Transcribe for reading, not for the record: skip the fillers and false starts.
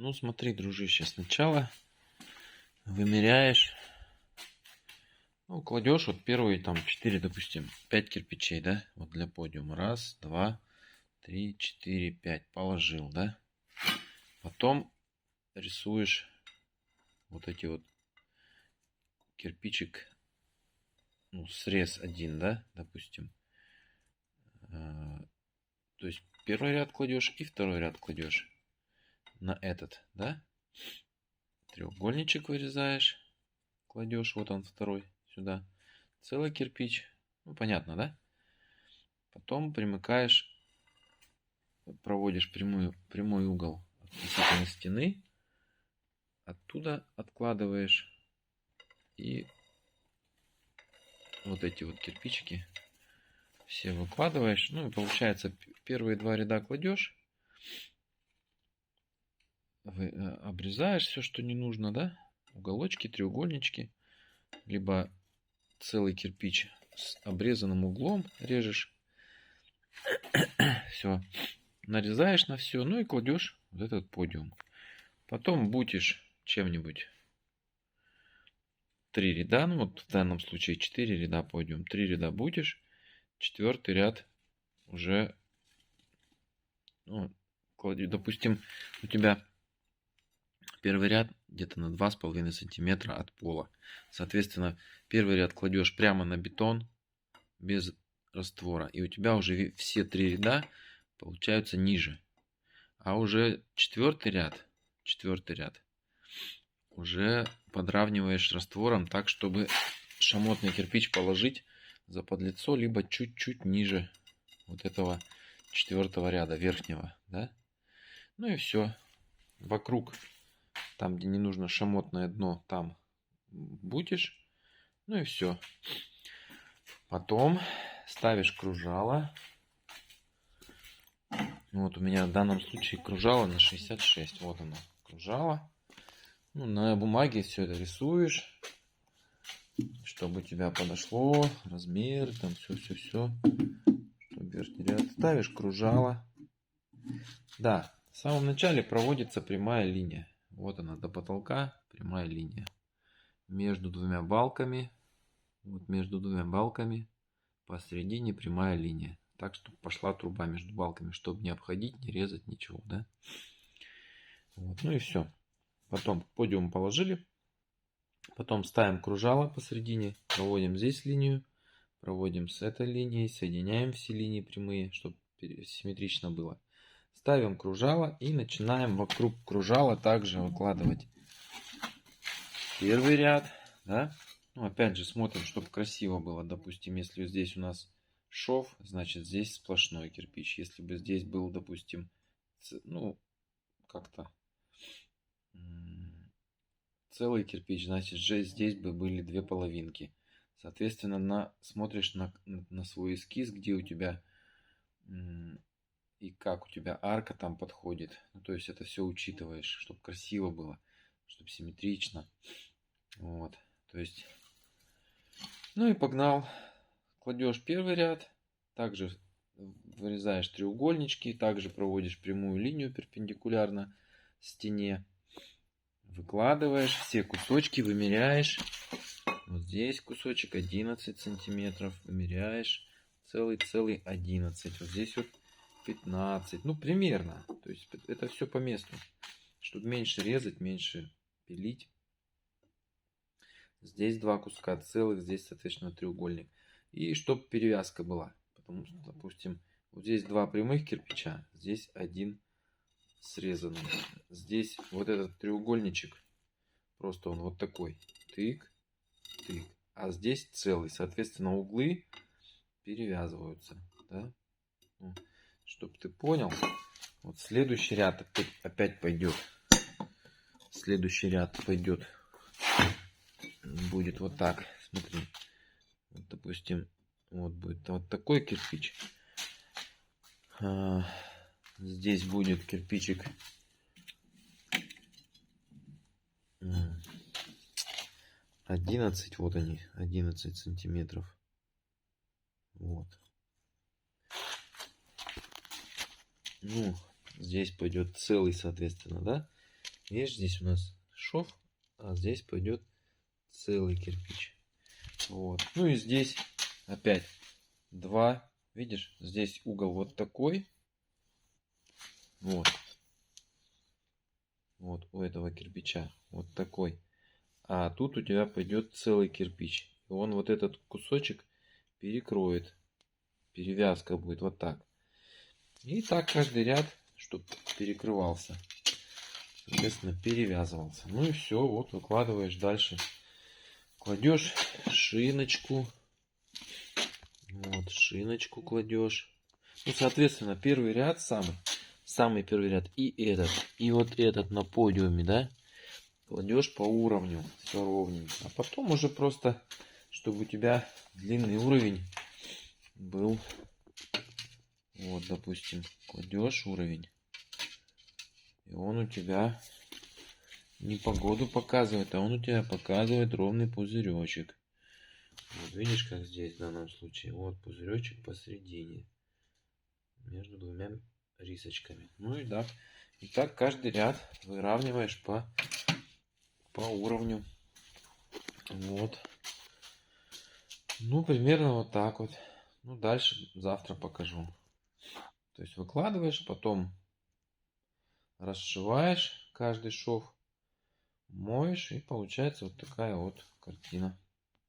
Ну, смотри, дружище, сначала вымеряешь, ну, кладешь вот первые там 4, допустим, 5 кирпичей, да, вот для подиума. Раз, два, три, четыре, пять. Положил, да. Потом рисуешь вот эти вот кирпичик, ну, срез один, да, допустим. То есть первый ряд кладешь и второй ряд кладешь на этот, да. Треугольничек вырезаешь, кладешь, вот он второй сюда. Целый кирпич, ну, понятно, да? Потом примыкаешь, проводишь прямой угол относительно стены, оттуда откладываешь и вот эти вот кирпичики все выкладываешь. Ну и получается первые два ряда кладешь, обрезаешь все, что не нужно, да? Уголочки, треугольнички, либо целый кирпич с обрезанным углом режешь. Все. Нарезаешь на все, ну и кладешь вот этот подиум. Потом бутишь чем-нибудь 3 ряда, ну вот в данном случае 4 ряда подиум, 3 ряда бутишь, четвертый ряд уже, ну, допустим, у тебя первый ряд где-то на 2,5 сантиметра от пола. Соответственно, первый ряд кладешь прямо на бетон без раствора, и у тебя уже все 3 ряда получаются ниже. А уже четвертый ряд уже подравниваешь раствором так, чтобы шамотный кирпич положить за подлицо, либо чуть-чуть ниже вот этого четвертого ряда верхнего, да? Ну и все. Вокруг, там, где не нужно шамотное дно, там бутишь. Ну и все. Потом ставишь кружало. Вот у меня в данном случае кружало на 66. Вот оно, кружало. Ну, на бумаге все это рисуешь, чтобы у тебя подошло, размер, там все, чтобы верхний ряд. Ставишь кружало. Да, в самом начале проводится прямая линия. Вот она, до потолка прямая линия. Между двумя балками, вот между двумя балками посередине прямая линия. Так, чтобы пошла труба между балками, чтобы не обходить, не резать, ничего, да. Вот, ну и все. Потом подиум положили. Потом ставим кружало посередине, проводим здесь линию, проводим с этой линией, соединяем все линии прямые, чтобы симметрично было. Ставим кружало и начинаем вокруг кружала также выкладывать первый ряд, да. Ну, опять же смотрим, чтобы красиво было. Допустим, если здесь у нас шов, значит здесь сплошной кирпич. Если бы здесь был, допустим, ну, как-то целый кирпич, значит же здесь бы были две половинки. Соответственно, смотришь на свой эскиз, где у тебя и как у тебя арка там подходит. Ну, то есть это все учитываешь, чтобы красиво было, чтобы симметрично. Вот, то есть, ну и погнал. Кладешь первый ряд, также вырезаешь треугольнички, также проводишь прямую линию перпендикулярно стене. Выкладываешь все кусочки, вымеряешь. Вот здесь кусочек 11 сантиметров. Вымеряешь целый 11. Вот здесь вот 15. Ну, примерно. То есть это все по месту. Чтобы меньше резать, меньше пилить. Здесь два куска целых, здесь, соответственно, треугольник. И чтобы перевязка была. Потому что, допустим, вот здесь два прямых кирпича, здесь один срезанный. Здесь вот этот треугольничек, просто он вот такой. Тык, тык. А здесь целый. Соответственно, углы перевязываются. Да? Ну, чтобы ты понял, вот следующий ряд опять пойдет. Следующий ряд пойдет. Будет вот так. Смотри. Вот, допустим, вот будет вот такой кирпич. Здесь будет кирпичик 11, вот они, 11 сантиметров. Вот. Ну, здесь пойдет целый, соответственно, да? Видишь, здесь у нас шов, а здесь пойдет целый кирпич. Вот. Ну и здесь опять два. Видишь, здесь угол вот такой. Вот. Вот у этого кирпича. Вот такой. А тут у тебя пойдет целый кирпич. И он вот этот кусочек перекроет. Перевязка будет вот так. И так каждый ряд, чтобы перекрывался. Соответственно, перевязывался. Ну и все. Вот выкладываешь дальше. Кладешь шиночку. Вот, шиночку кладешь. Ну, соответственно, первый ряд самый первый ряд и вот этот на подиуме, да, кладешь по уровню, все ровненько. А потом уже просто, чтобы у тебя длинный уровень был. Вот, допустим, кладешь уровень, и он у тебя не погоду показывает, а он у тебя показывает ровный пузыречек. Вот видишь, как здесь в данном случае. Вот пузыречек посередине. Между двумя рисочками. Ну и да. И так каждый ряд выравниваешь по уровню. Вот. Ну, примерно вот так вот. Ну, дальше завтра покажу. То есть выкладываешь, потом расшиваешь каждый шов, моешь, и получается вот такая вот картина.